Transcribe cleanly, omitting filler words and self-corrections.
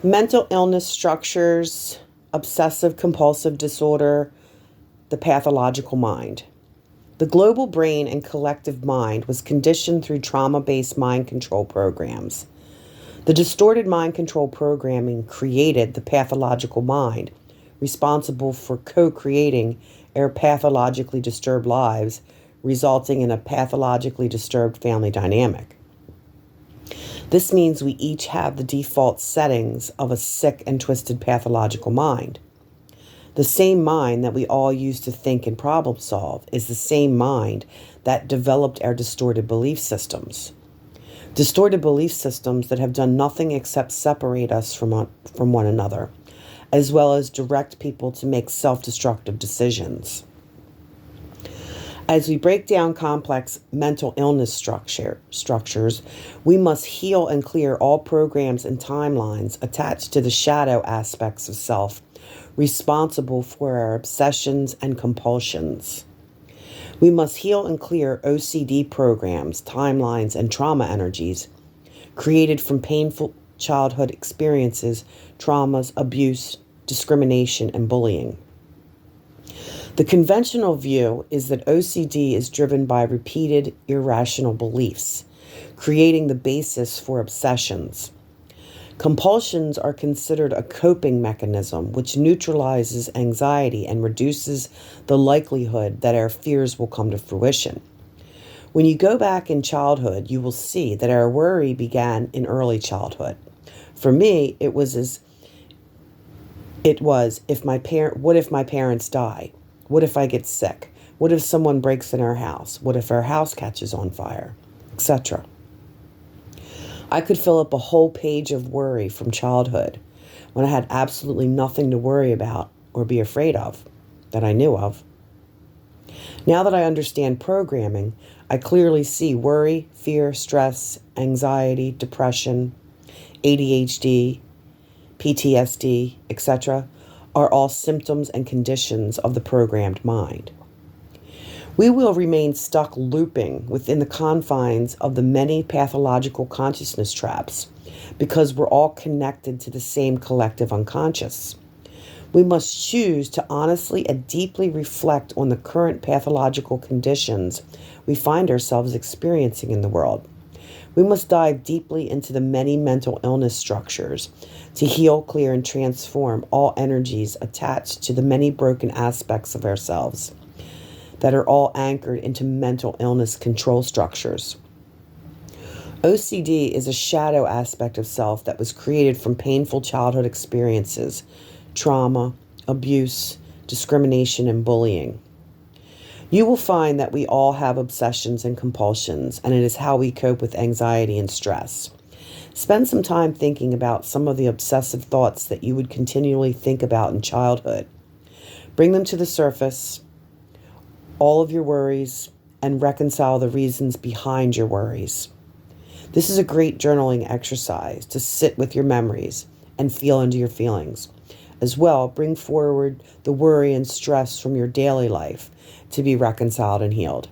Mental illness structures, obsessive compulsive disorder, the pathological mind. The global brain and collective mind was conditioned through trauma-based mind control programs. The distorted mind control programming created the pathological mind, responsible for co-creating our pathologically disturbed lives, resulting in a pathologically disturbed family dynamic. This means we each have the default settings of a sick and twisted pathological mind. The same mind that we all use to think and problem solve is the same mind that developed our distorted belief systems. Distorted belief systems that have done nothing except separate us from one another, as well as direct people to make self-destructive decisions. As we break down complex mental illness structures, we must heal and clear all programs and timelines attached to the shadow aspects of self, responsible for our obsessions and compulsions. We must heal and clear OCD programs, timelines, and trauma energies created from painful childhood experiences, traumas, abuse, discrimination, and bullying. The conventional view is that OCD is driven by repeated irrational beliefs, creating the basis for obsessions. Compulsions are considered a coping mechanism which neutralizes anxiety and reduces the likelihood that our fears will come to fruition. When you go back in childhood, you will see that our worry began in early childhood. For me, what if my parents die? What if I get sick? What if someone breaks in our house? What if our house catches on fire? Etc. I could fill up a whole page of worry from childhood when I had absolutely nothing to worry about or be afraid of that I knew of. Now that I understand programming, I clearly see worry, fear, stress, anxiety, depression, ADHD, PTSD, etc. are all symptoms and conditions of the programmed mind. We will remain stuck looping within the confines of the many pathological consciousness traps because we're all connected to the same collective unconscious. We must choose to honestly and deeply reflect on the current pathological conditions we find ourselves experiencing in the world. We must dive deeply into the many mental illness structures to heal, clear, and transform all energies attached to the many broken aspects of ourselves that are all anchored into mental illness control structures. OCD is a shadow aspect of self that was created from painful childhood experiences, trauma, abuse, discrimination, and bullying. You will find that we all have obsessions and compulsions, and it is how we cope with anxiety and stress. Spend some time thinking about some of the obsessive thoughts that you would continually think about in childhood. Bring them to the surface, all of your worries, and reconcile the reasons behind your worries. This is a great journaling exercise to sit with your memories and feel into your feelings. As well, bring forward the worry and stress from your daily life to be reconciled and healed.